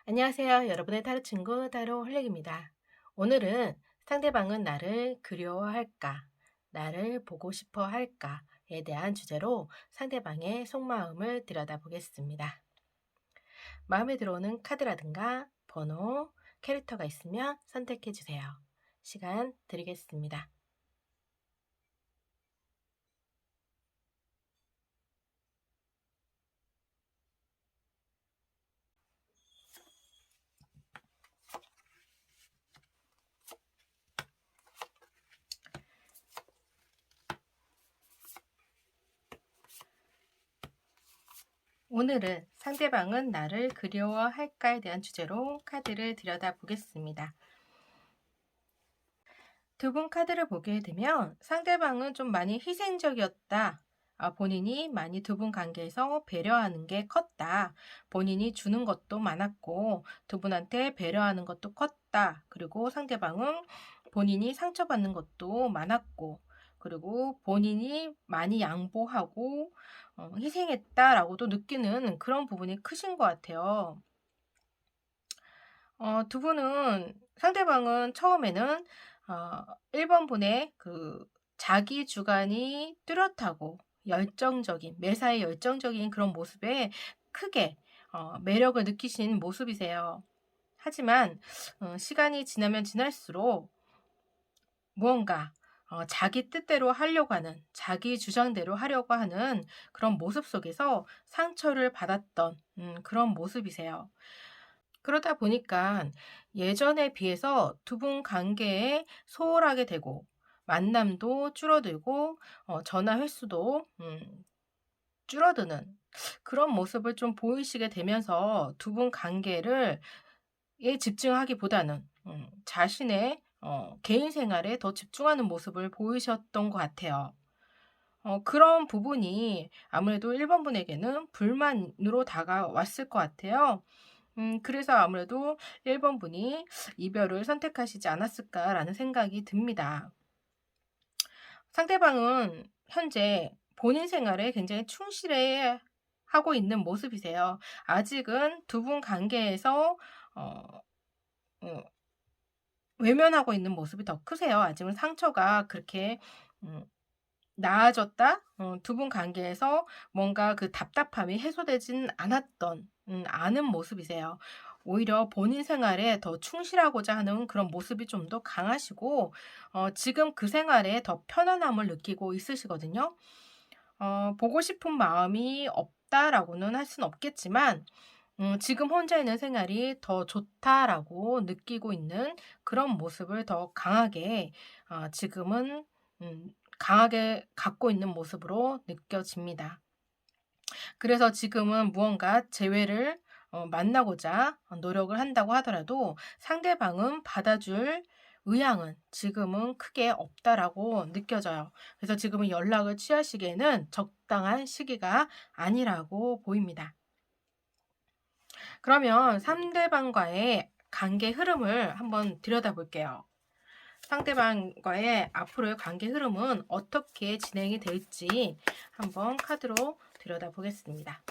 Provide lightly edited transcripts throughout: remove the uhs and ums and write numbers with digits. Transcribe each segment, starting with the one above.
안녕하세요. 여러분의 타로 친구 타로 홀릭입니다. 오늘은 상대방은 나를 그리워할까, 나를 보고 싶어 할까에 대한 주제로 상대방의 속마음을 들여다보겠습니다. 마음에 들어오는 카드라든가 번호, 캐릭터가 있으면 선택해 주세요. 시간 드리겠습니다. 오늘은 상대방은 나를 그리워할까에 대한 주제로 카드를 들여다보겠습니다. 두 분 카드를 보게 되면 상대방은 좀 많이 희생적이었다. 본인이 많이 두 분 관계에서 배려하는 게 컸다. 본인이 주는 것도 많았고 두 분한테 배려하는 것도 컸다. 그리고 상대방은 본인이 상처받는 것도 많았고 그리고 본인이 많이 양보하고 희생했다라고도 느끼는 그런 부분이 크신 것 같아요. 두 분은 상대방은 처음에는 1번 분의 그 자기 주관이 뚜렷하고 열정적인, 매사에 열정적인 그런 모습에 크게 매력을 느끼신 모습이세요. 하지만 시간이 지나면 지날수록 무언가 자기 뜻대로 하려고 하는, 자기 주장대로 하려고 하는 그런 모습 속에서 상처를 받았던 그런 모습이세요. 그러다 보니까 예전에 비해서 두 분 관계에 소홀하게 되고 만남도 줄어들고 전화 횟수도 줄어드는 그런 모습을 좀 보이시게 되면서 두 분 관계를 집중하기보다는 자신의 개인 생활에 더 집중하는 모습을 보이셨던 것 같아요. 그런 부분이 아무래도 1번 분에게는 불만으로 다가왔을 것 같아요. 그래서 아무래도 1번 분이 '이별을 선택하시지 않았을까.'라는 생각이 듭니다. 상대방은 현재 본인 생활에 굉장히 충실해 하고 있는 모습이세요. 아직은 두 분 관계에서 어 어 외면하고 있는 모습이 더 크세요. 아직은 상처가 그렇게 음 나아졌다? 두 분 관계에서 뭔가 그 답답함이 해소되진 않았던 않은 모습이세요. 오히려 본인 생활에 더 충실하고자 하는 그런 모습이 좀 더 강하시고 지금 그 생활에 더 편안함을 느끼고 있으시거든요. 보고 싶은 마음이 없다라고는 할 수는 없겠지만 '지금 혼자 있는 생활이 더 좋다.'라고 느끼고 있는 그런 모습을 더 강하게 지금은 강하게 갖고 있는 모습으로 느껴집니다. 그래서 지금은 무언가 재회를 만나고자 노력을 한다고 하더라도 상대방은 받아줄 의향은 지금은 크게 없다라고 느껴져요. 그래서 지금은 연락을 취하시기에는 적당한 시기가 아니라고 보입니다. 그러면 상대방과의 관계 흐름을 한번 들여다볼게요. 상대방과의 앞으로의 관계 흐름은 어떻게 진행이 될지 한번 카드로 들여다보겠습니다.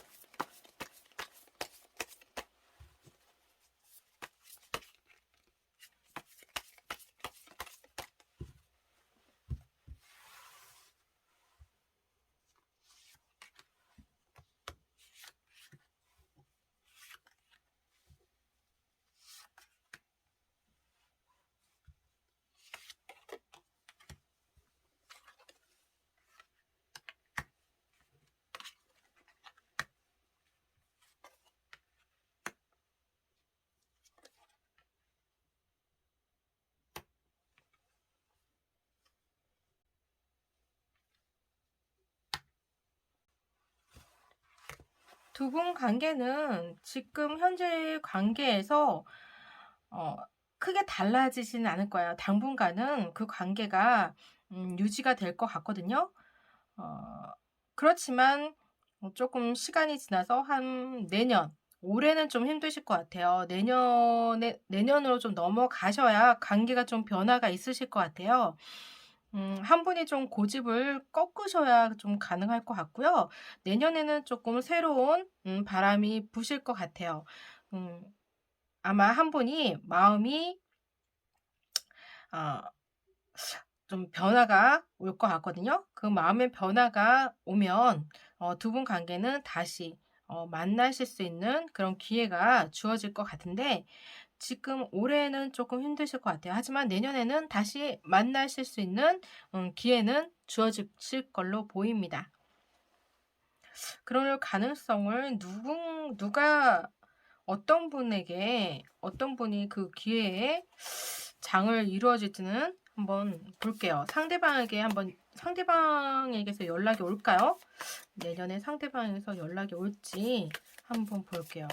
두 분 관계는 지금 현재 관계에서 어 크게 달라지지는 않을 거예요. 당분간은 그 관계가 유지가 될 것 같거든요. 어 그렇지만 쪼끔 시간이 지나서 한 내년, 올해는 좀 힘드실 것 같아요. 내년으로 좀 넘어가셔야 관계가 좀 변화가 있으실 것 같아요. 한 분이 좀 고집을 꺾으셔야 좀 가능할 것 같고요. 내년에는 쪼끔 새로운 바람이 부실 것 같아요. 음 아마 한 분이 마음이 어 좀 변화가 올 것 같거든요. 그 마음의 변화가 오면 두 분 관계는 다시 만나실 수 있는 그런 기회가 주어질 것 같은데, 지금 올해는 조금 힘드실 것 같아요. 하지만 내년에는 다시 만나실 수 있는 기회는 주어질 걸로 보입니다. 그럴 가능성을 누가 어떤 분이 그 기회에 장을 이루어질지는 한번 볼게요. 상대방에게서 연락이 올까요? 내년에 상대방에서 연락이 올지 한번 볼게요.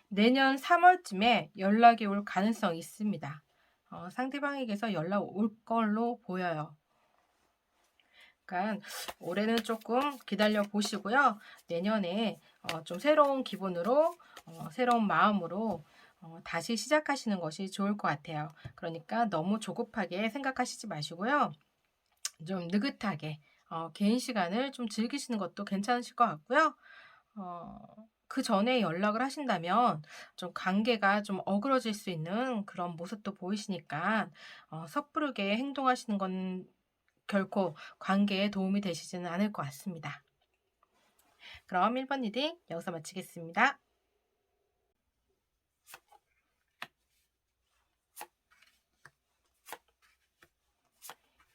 내년 3월쯤에 연락이 올 가능성이 있습니다. 상대방에게서 연락 올 걸로 보여요. 그러니까 올해는 조금 기다려 보시고요. 내년에 좀 새로운 기분으로, 새로운 마음으로 다시 시작하시는 것이 좋을 것 같아요. 그러니까 너무 조급하게 생각하시지 마시고요. 좀 느긋하게 개인 시간을 좀 즐기시는 것도 괜찮으실 것 같고요. 그 전에 연락을 하신다면 좀 관계가 좀 어그러질 수 있는 그런 모습도 보이시니까 섣부르게 행동하시는 건 결코 관계에 도움이 되시지는 않을 것 같습니다. 그럼 1번 리딩 여기서 마치겠습니다.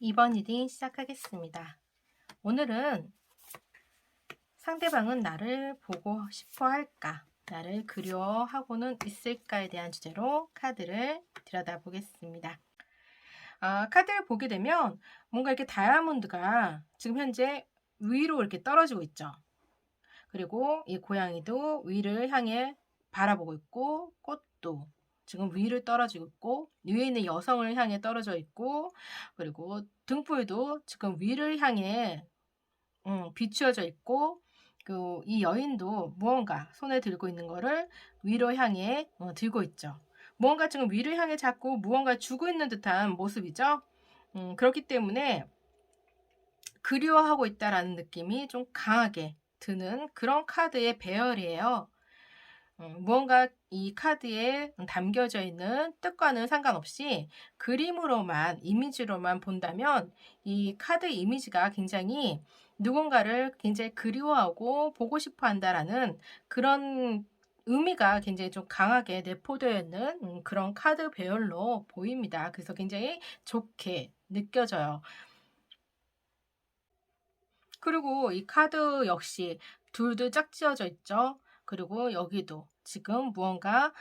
2번 리딩 시작하겠습니다. 오늘은 상대방은 나를 보고 싶어 할까? 나를 그리워하고는 있을까에 대한 주제로 카드를 들여다보겠습니다. 카드를 보게 되면 뭔가 이렇게 다이아몬드가 지금 현재 위로 이렇게 떨어지고 있죠. 그리고 이 고양이도 위를 향해 바라보고 있고, 꽃도 지금 위를 떨어지고 있고, 위에 있는 여성을 향해 떨어져 있고, 그리고 등불도 지금 위를 향해 비추어져 있고, 이 여인도 무언가 손에 들고 있는 거를 위로 향해 들고 있죠. 무언가 지금 위를 향해 자꾸 무언가 주고 있는 듯한 모습이죠. 그렇기 때문에 그리워하고 있다라는 느낌이 좀 강하게 드는 그런 카드의 배열이에요. 무언가 이 카드에 담겨져 있는 뜻과는 상관없이 그림으로만, 이미지로만 본다면 이 카드 이미지가 굉장히 누군가를 굉장히 그리워하고 보고 싶어 한다라는 그런 의미가 굉장히 좀 강하게 내포되어 있는 그런 카드 배열로 보입니다. 그래서 굉장히 좋게 느껴져요. 그리고 이 카드 역시 둘도 짝지어져 있죠. 그리고 여기도 지금 무언가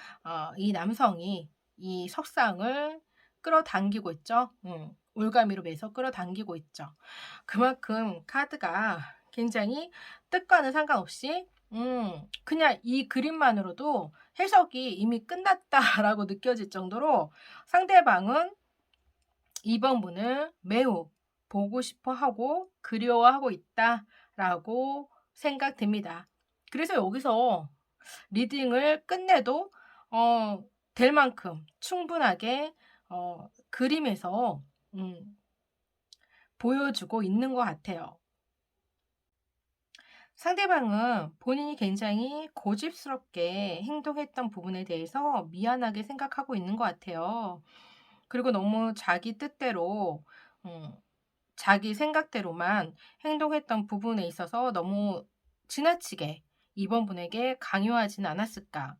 이 남성이 이 석상을 끌어당기고 있죠. 올가미로 매서 끌어당기고 있죠. 그만큼 카드가 굉장히 뜻과는 상관없이 그냥 이 그림만으로도 해석이 이미 끝났다라고 느껴질 정도로 상대방은 이번 분을 매우 보고 싶어 하고 그리워하고 있다라고 생각됩니다. 그래서 여기서 리딩을 끝내도 될 만큼 충분하게 그림에서 보여주고 있는 것 같아요. 상대방은 본인이 굉장히 고집스럽게 행동했던 부분에 대해서 미안하게 생각하고 있는 것 같아요. 그리고 너무 자기 뜻대로, 자기 생각대로만 행동했던 부분에 있어서 너무 지나치게 이번 분에게 강요하진 않았을까.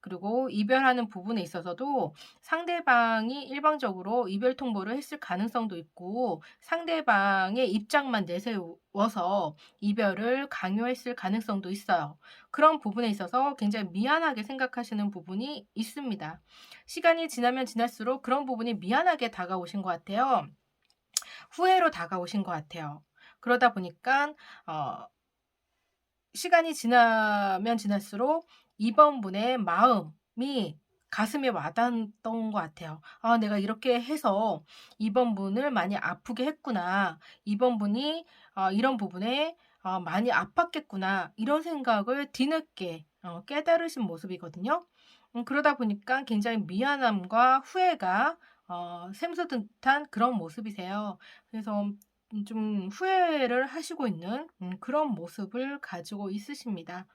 그리고 이별하는 부분에 있어서도 상대방이 일방적으로 이별 통보를 했을 가능성도 있고 상대방의 입장만 내세워서 이별을 강요했을 가능성도 있어요. 그런 부분에 있어서 굉장히 미안하게 생각하시는 부분이 있습니다. 시간이 지나면 지날수록 그런 부분이 미안하게 다가오신 것 같아요. 후회로 다가오신 것 같아요. 그러다 보니까 시간이 지나면 지날수록 이번 분의 마음이 가슴에 와닿았던 것 같아요. '아 내가 이렇게 해서 이번 분을 많이 아프게 했구나. 이번 분이 이런 부분에 많이 아팠겠구나.' 이런 생각을 뒤늦게 깨달으신 모습이거든요. 그러다 보니까 굉장히 미안함과 후회가 샘솟듯한 그런 모습이세요. 그래서 좀 후회를 하시고 있는 그런 모습을 가지고 있으십니다.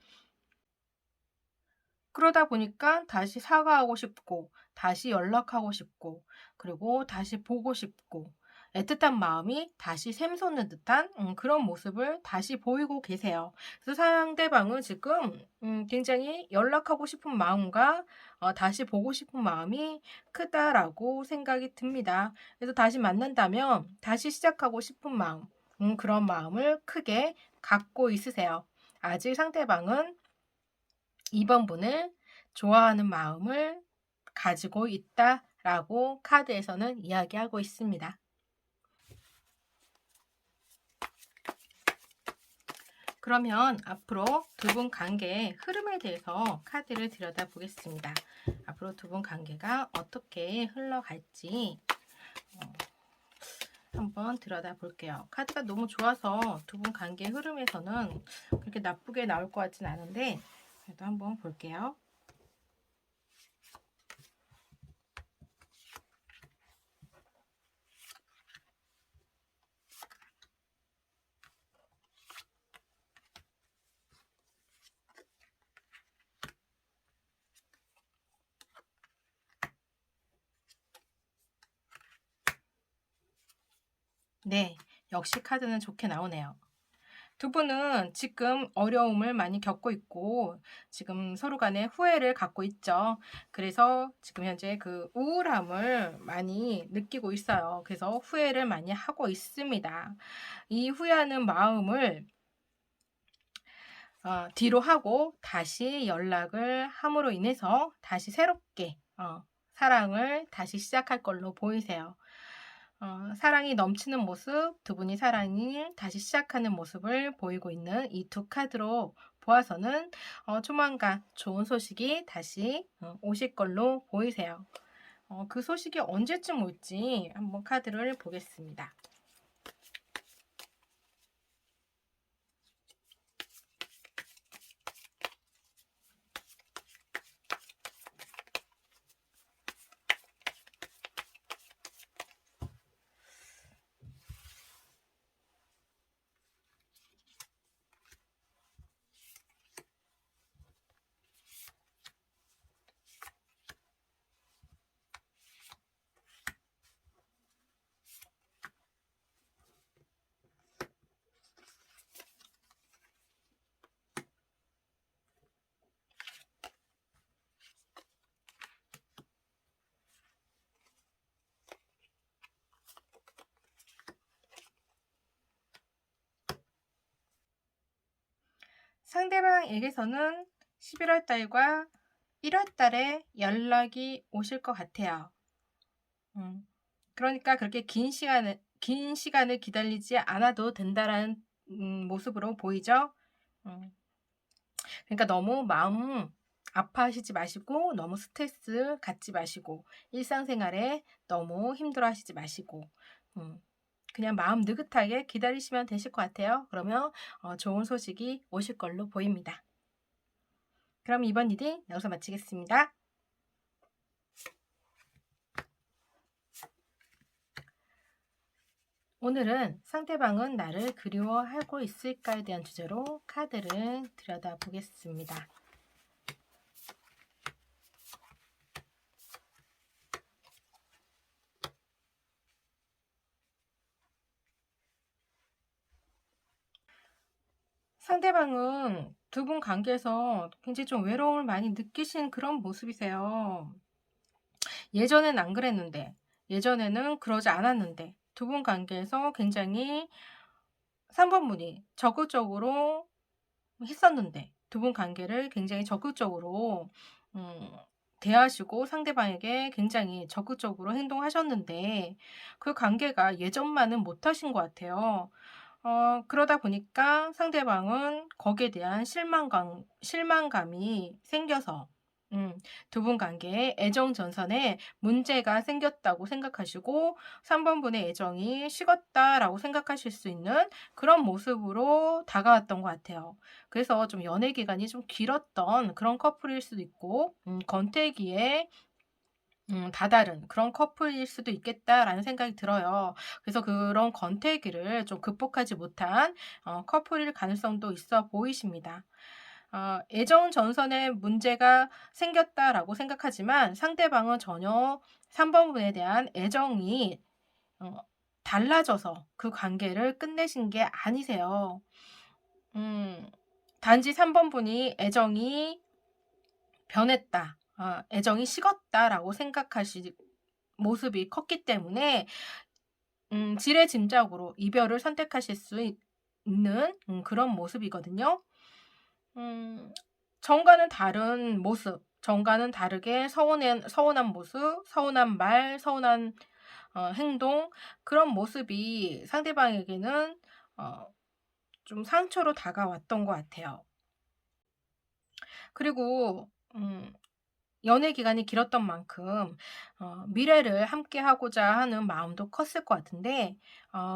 그러다 보니까 다시 사과하고 싶고 다시 연락하고 싶고 그리고 다시 보고 싶고 애틋한 마음이 다시 샘솟는 듯한 그런 모습을 다시 보이고 계세요. 그래서 상대방은 지금 굉장히 연락하고 싶은 마음과 다시 보고 싶은 마음이 크다라고 생각이 듭니다. 그래서 다시 만난다면 다시 시작하고 싶은 마음, 그런 마음을 크게 갖고 있으세요. 아직 상대방은 이번 분을 좋아하는 마음을 가지고 있다라고 카드에서는 이야기하고 있습니다. 그러면 앞으로 두 분 관계의 흐름에 대해서 카드를 들여다보겠습니다. 앞으로 두 분 관계가 어떻게 흘러갈지 한번 들여다볼게요. 카드가 너무 좋아서 두 분 관계 흐름에서는 그렇게 나쁘게 나올 것 같진 않은데 그래도 한번 볼게요. 네, 역시 카드는 좋게 나오네요. 두 분은 지금 어려움을 많이 겪고 있고 지금 서로 간에 후회를 갖고 있죠. 그래서 지금 현재 그 우울함을 많이 느끼고 있어요. 그래서 후회를 많이 하고 있습니다. 이 후회하는 마음을 뒤로 하고 다시 연락을 함으로 인해서 다시 새롭게 사랑을 다시 시작할 걸로 보이세요. 사랑이 넘치는 모습, 두 분이 사랑을 다시 시작하는 모습을 보이고 있는 이 두 카드로 보아서는 조만간 좋은 소식이 다시 오실 걸로 보이세요. 그 소식이 언제쯤 올지 한번 카드를 보겠습니다. 상대방에게서는 11월 달과 1월 달에 연락이 오실 것 같아요. 그러니까 그렇게 긴 시간을 기다리지 않아도 된다라는 모습으로 보이죠? 음. 그러니까 너무 마음 아파하시지 마시고 너무 스트레스 갖지 마시고 일상생활에 너무 힘들어하시지 마시고 그냥 마음 느긋하게 기다리시면 되실 것 같아요. 그러면 좋은 소식이 오실 걸로 보입니다. 그럼 이번 리딩 여기서 마치겠습니다. 오늘은 상대방은 나를 그리워하고 있을까에 대한 주제로 카드를 들여다보겠습니다. 상대방은 두 분 관계에서 굉장히 좀 외로움을 많이 느끼신 그런 모습이세요. 예전엔 안 그랬는데, 예전에는 그러지 않았는데, 두 분 관계에서 굉장히 3번 분이 적극적으로 했었는데, 두 분 관계를 굉장히 적극적으로 음 대하시고 상대방에게 굉장히 적극적으로 행동하셨는데, 그 관계가 예전만은 못하신 것 같아요. 그러다 보니까 상대방은 거기에 대한 실망감이 생겨서 두 분 관계에 애정 전선에 문제가 생겼다고 생각하시고 3번 분의 애정이 식었다라고 생각하실 수 있는 그런 모습으로 다가왔던 것 같아요. 그래서 좀 연애 기간이 좀 길었던 그런 커플일 수도 있고 권태기에 다다른 그런 커플일 수도 있겠다라는 생각이 들어요. 그래서 그런 권태기를 좀 극복하지 못한 커플일 가능성도 있어 보이십니다. 애정 전선에 문제가 생겼다라고 생각하지만 상대방은 전혀 3번 분에 대한 애정이 어 달라져서 그 관계를 끝내신 게 아니세요. 음 단지 3번 분이 애정이 변했다. 애정이 식었다라고 생각하시 모습이 컸기 때문에 지레짐작으로 이별을 선택하실 수 있는 그런 모습이거든요. 음 전과는 다른 모습, 전과는 다르게 서운한 모습, 서운한 말, 서운한 행동, 그런 모습이 상대방에게는 어 좀 상처로 다가왔던 것 같아요. 그리고 연애 기간이 길었던 만큼 미래를 함께 하고자 하는 마음도 컸을 것 같은데,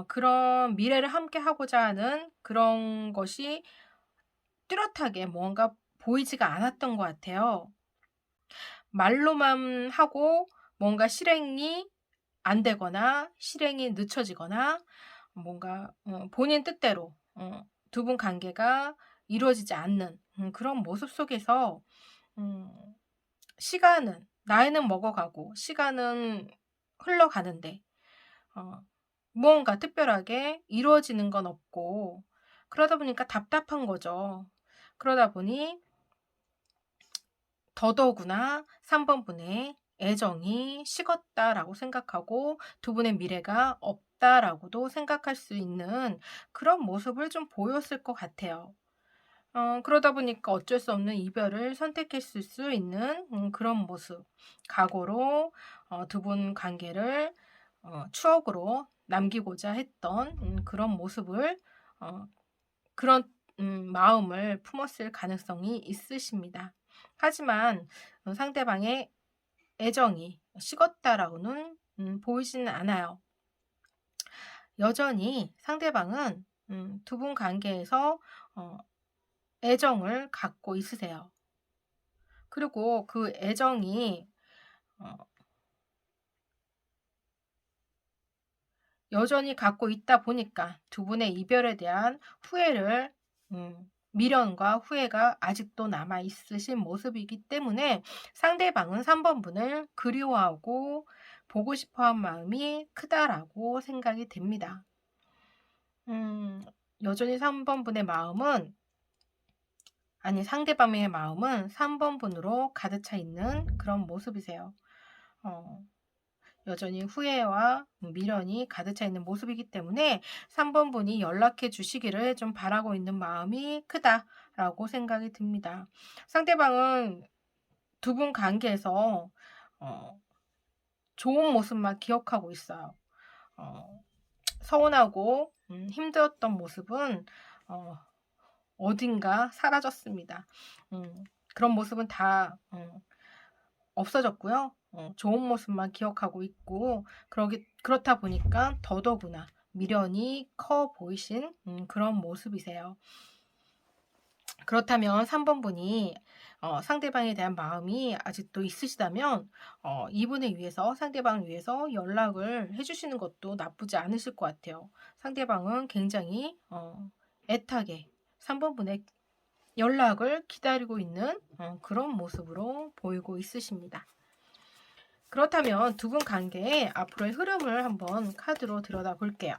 그런 미래를 함께 하고자 하는 그런 것이 뚜렷하게 뭔가 보이지가 않았던 것 같아요. 말로만 하고 뭔가 실행이 안 되거나 실행이 늦춰지거나 뭔가 본인 뜻대로 두 분 관계가 이루어지지 않는 그런 모습 속에서 음 나이는 먹어가고 시간은 흘러가는데 어 무언가 특별하게 이루어지는 건 없고, 그러다 보니까 답답한 거죠. 그러다 보니 더더구나 3번 분의 애정이 식었다라고 생각하고 두 분의 미래가 없다라고도 생각할 수 있는 그런 모습을 좀 보였을 것 같아요. 그러다 보니까 어쩔 수 없는 이별을 선택했을 수 있는 그런 모습. 각오로 두 분 관계를 추억으로 남기고자 했던 그런 모습을 어 그런 마음을 품었을 가능성이 있으십니다. 하지만 상대방의 애정이 식었다라고는 보이지는 않아요. 여전히 상대방은 두 분 관계에서 어 애정을 갖고 있으세요. 그리고 그 애정이 어 여전히 갖고 있다 보니까 두 분의 이별에 대한 미련과 후회가 아직도 남아 있으신 모습이기 때문에 상대방은 3번 분을 그리워하고 보고 싶어 한 마음이 크다라고 생각이 됩니다. 음 여전히 3번 분의 마음은 아니 상대방의 마음은 3번 분으로 가득 차 있는 그런 모습이세요. 어 여전히 후회와 미련이 가득 차 있는 모습이기 때문에 3번 분이 연락해 주시기를 좀 바라고 있는 마음이 크다라고 생각이 듭니다. 상대방은 두 분 관계에서 어 좋은 모습만 기억하고 있어요. 어 서운하고 힘들었던 모습은 어 어딘가 사라졌습니다. 그런 모습은 다 없어졌고요. 좋은 모습만 기억하고 있고, 그렇다 보니까 더더구나 미련이 커 보이신 그런 모습이세요. 그렇다면 3번 분이 상대방에 대한 마음이 아직도 있으시다면 이분을 위해서, 상대방을 위해서 연락을 해 주시는 것도 나쁘지 않으실 것 같아요. 상대방은 굉장히 애타게 3번 분의 연락을 기다리고 있는 그런 모습으로 보이고 있으십니다. 그렇다면 두 분 관계의 앞으로의 흐름을 한번 카드로 들여다 볼게요.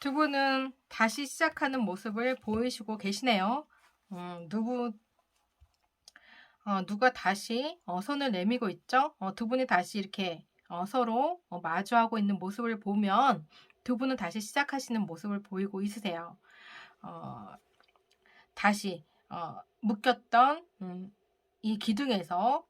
두 분은 다시 시작하는 모습을 보이시고 계시네요. 누가 다시 손을 내밀고 있죠? 두 분이 다시 이렇게 서로 마주하고 있는 모습을 보면 두 분은 다시 시작하시는 모습을 보이고 있으세요. 어, 다시 묶였던 이 기둥에서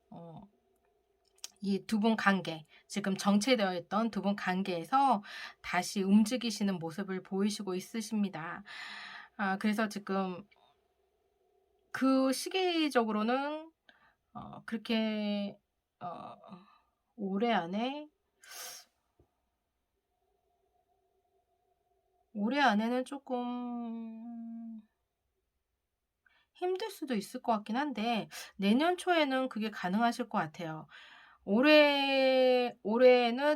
이 두 분 관계, 지금 정체되어 있던 두 분 관계에서 다시 움직이시는 모습을 보이시고 있으십니다. 그래서 지금 그 시기적으로는 그렇게 어, 올해 안에 올해 안에는 조금 힘들 수도 있을 것 같긴 한데 내년 초에는 그게 가능하실 것 같아요. 올해는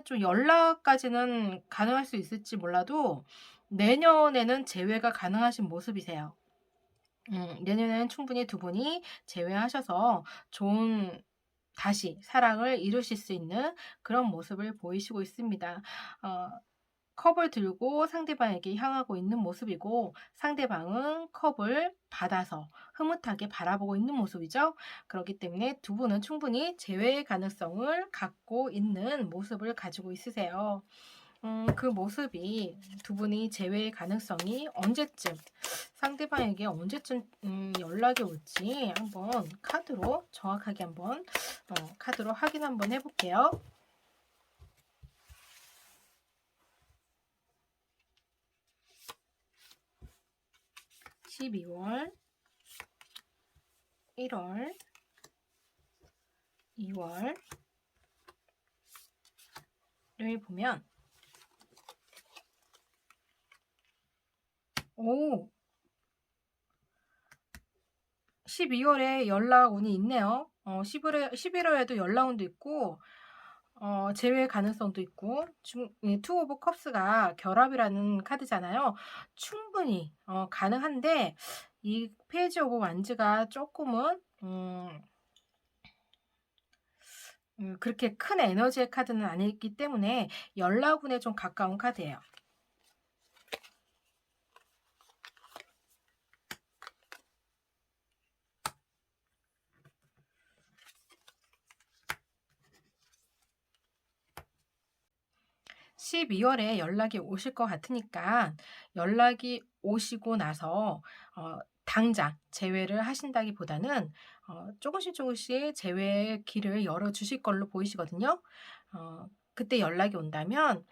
좀 연락까지는 가능할 수 있을지 몰라도 내년에는 재회가 가능하신 모습이세요. 내년에는 충분히 두 분이 재회하셔서 좋은 다시 사랑을 이루실 수 있는 그런 모습을 보이시고 있습니다. 어, 컵을 들고 상대방에게 향하고 있는 모습이고 상대방은 컵을 받아서 흐뭇하게 바라보고 있는 모습이죠. 그렇기 때문에 두 분은 충분히 재회의 가능성을 갖고 있는 모습을 가지고 있으세요. 그 모습이 두 분이 재회의 가능성이 언제쯤 상대방에게 언제쯤 연락이 올지 한번 카드로 정확하게 한번 카드로 확인 한번 해볼게요. 12월, 1월, 2월을 보면 12월에 연락운이 있네요. 11월에도 연락운도 있고 재회 가능성도 있고 투 오브 컵스가 결합이라는 카드잖아요. 충분히 가능한데 이 페이지 오브 완즈가 조금은 그렇게 큰 에너지의 카드는 아니기 때문에 연락운에 좀 가까운 카드예요. (12월에) 연락이 오실 것 같으니까 연락이 오시고 나서 당장 재회를 하신다기보다는 조금씩 재회의 길을 열어주실 걸로 보이시거든요. 그때 연락이 온다면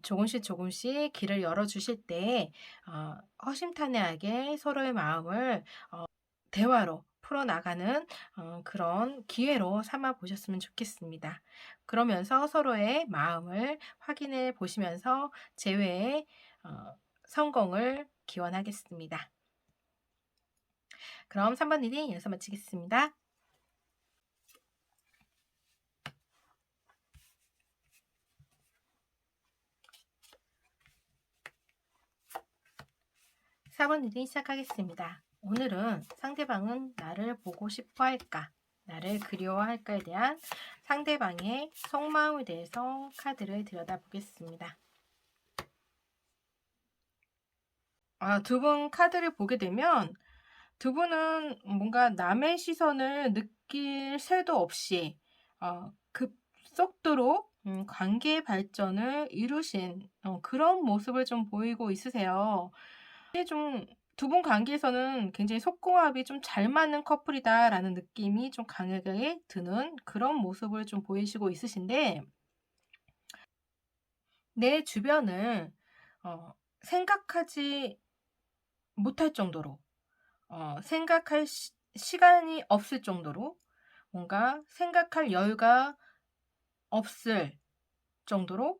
조금씩 길을 열어주실 때 허심탄회하게 서로의 마음을 대화로 풀어나가는 그런 기회로 삼아 보셨으면 좋겠습니다. 그러면서 서로의 마음을 확인해 보시면서 재회의 성공을 기원하겠습니다. 그럼 3번 리딩 여기서 마치겠습니다. (4번) 리딩 시작하겠습니다. 오늘은 상대방은 나를 보고 싶어 할까? 나를 그리워할까에 대한 상대방의 속마음에 대해서 카드를 들여다보겠습니다. 두 분 카드를 보게 되면 두 분은 뭔가 남의 시선을 느낄 새도 없이 급속도로 관계 발전을 이루신 그런 모습을 좀 보이고 있으세요. 이게 좀 두 분 관계에서는 굉장히 속궁합이 좀 잘 맞는 커플이다라는 느낌이 좀 강하게 드는 그런 모습을 좀 보이시고 있으신데 내 주변을 생각하지 못할 정도로 생각할 시간이 없을 정도로 뭔가 생각할 여유가 없을 정도로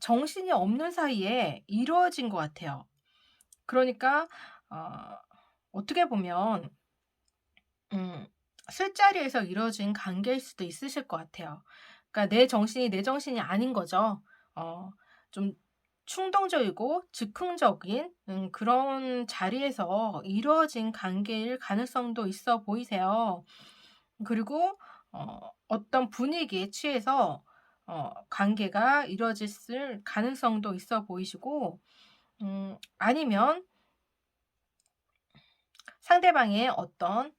정신이 없는 사이에 이루어진 것 같아요. 그러니까 어떻게 보면 술자리에서 이루어진 관계일 수도 있으실 것 같아요. 그러니까 내 정신이 아닌 거죠. 좀 충동적이고 즉흥적인 그런 자리에서 이루어진 관계일 가능성도 있어 보이세요. 그리고 어떤 분위기에 취해서 관계가 이루어질 가능성도 있어 보이시고, 아니면 상대방의 어떤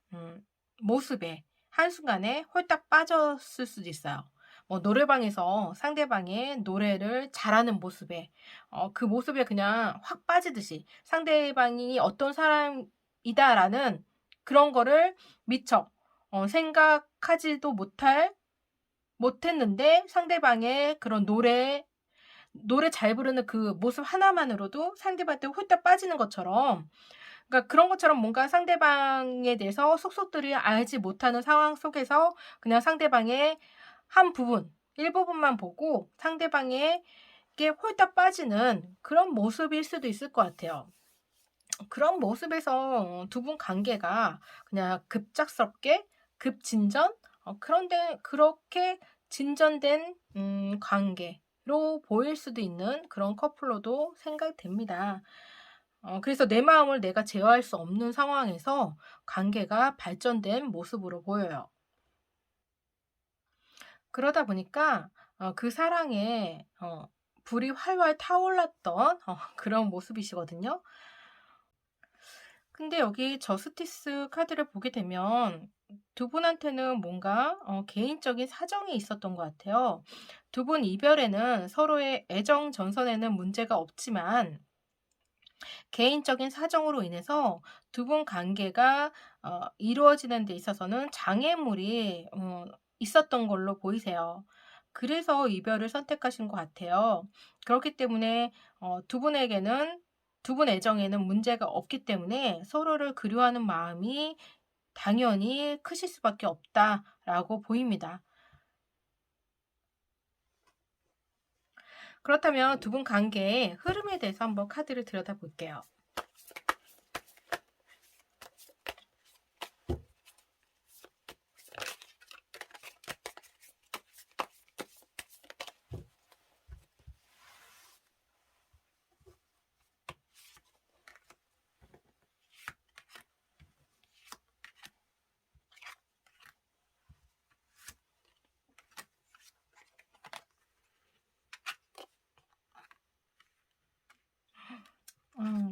모습에 한순간에 홀딱 빠졌을 수도 있어요. 뭐 노래방에서 상대방의 노래를 잘하는 모습에 그 모습에 그냥 확 빠지듯이 상대방이 어떤 사람이다라는 그런 거를 미처 생각하지도 못했는데 상대방의 그런 노래 잘 부르는 그 모습 하나만으로도 상대방한테 홀딱 빠지는 것처럼, 그러니까 그런 것처럼 뭔가 상대방에 대해서 속속들이 알지 못하는 상황 속에서 그냥 상대방의 한 부분, 일부분만 보고 상대방에게 홀딱 빠지는 그런 모습일 수도 있을 것 같아요. 그런 모습에서 두 분 관계가 그냥 급작스럽게 급진전, 그런데 그렇게 진전된 관계로 보일 수도 있는 그런 커플로도 생각됩니다. 그래서 내 마음을 내가 제어할 수 없는 상황에서 관계가 발전된 모습으로 보여요. 그러다 보니까 그 사랑에 불이 활활 타올랐던 그런 모습이시거든요. 근데 여기 저스티스 카드를 보게 되면 두 분한테는 뭔가 개인적인 사정이 있었던 것 같아요. 두 분 이별에는 서로의 애정 전선에는 문제가 없지만 개인적인 사정으로 인해서 두 분 관계가 이루어지는 데 있어서는 장애물이 있었던 걸로 보이세요. 그래서 이별을 선택하신 것 같아요. 그렇기 때문에 두 분 애정에는 문제가 없기 때문에 서로를 그리워하는 마음이 당연히 크실 수밖에 없다라고 보입니다. 그렇다면 두 분 관계의 흐름에 대해서 한번 카드를 들여다볼게요.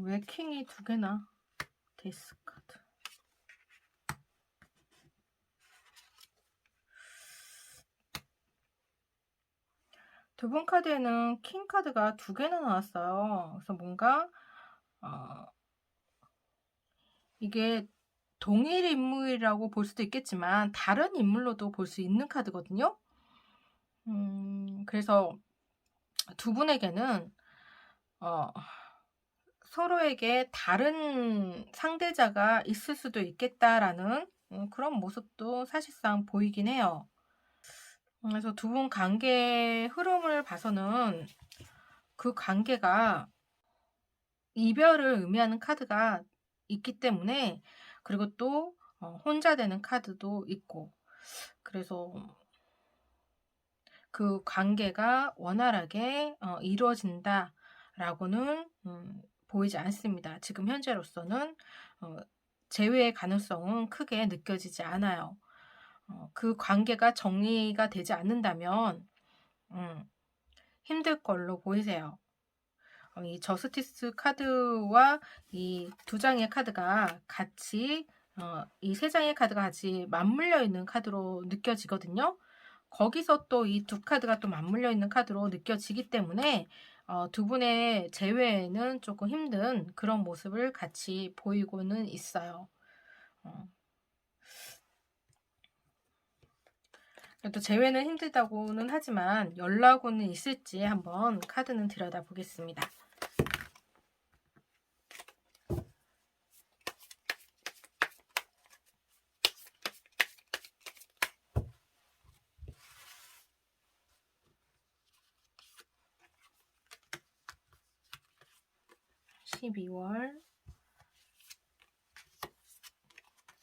왜 킹이 두 개나? 데스 카드. 두 분 카드에는 킹 카드가 두 개나 나왔어요. 그래서 뭔가 어, 이게 동일 인물이라고 볼 수도 있겠지만 다른 인물로도 볼 수 있는 카드거든요. 그래서 두 분에게는 어, 서로에게 다른 상대자가 있을 수도 있겠다라는 그런 모습도 사실상 보이긴 해요. 그래서 두 분 관계의 흐름을 봐서는 그 관계가 이별을 의미하는 카드가 있기 때문에, 그리고 또 혼자 되는 카드도 있고, 그래서 그 관계가 원활하게 이루어진다라고는 보이지 않습니다. 지금 현재로서는 어, 재회의 가능성은 크게 느껴지지 않아요. 그 관계가 정리가 되지 않는다면 힘들 걸로 보이세요. 이 저스티스 카드와 이 두 장의 카드가 같이 이 세 장의 카드가 같이 맞물려 있는 카드로 느껴지거든요. 거기서 또 이 두 카드가 또 맞물려 있는 카드로 느껴지기 때문에 두 분의 재회에는 조금 힘든 그런 모습을 같이 보이고는 있어요. 어, 또 재회는 힘들다고는 하지만 연락은 있을지 한번 카드는 들여다보겠습니다. 12월,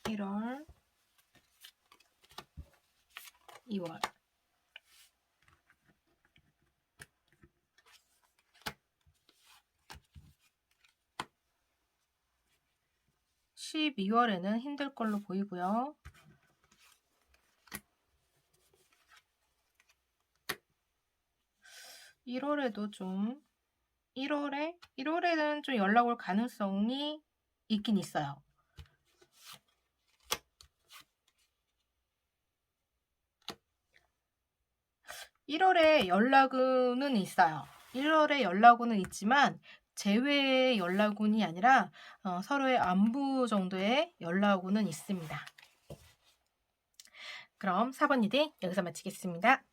1월, 2월. 12월에는 힘들 걸로 보이고요. 1월에도 좀 1월에는 좀 연락 올 가능성이 있긴 있어요. 1월에 연락은 있어요. 1월에 연락은 있지만 재회의 연락운이 아니라 서로의 안부 정도의 연락운은 있습니다. 그럼 4번 리딩 여기서 마치겠습니다.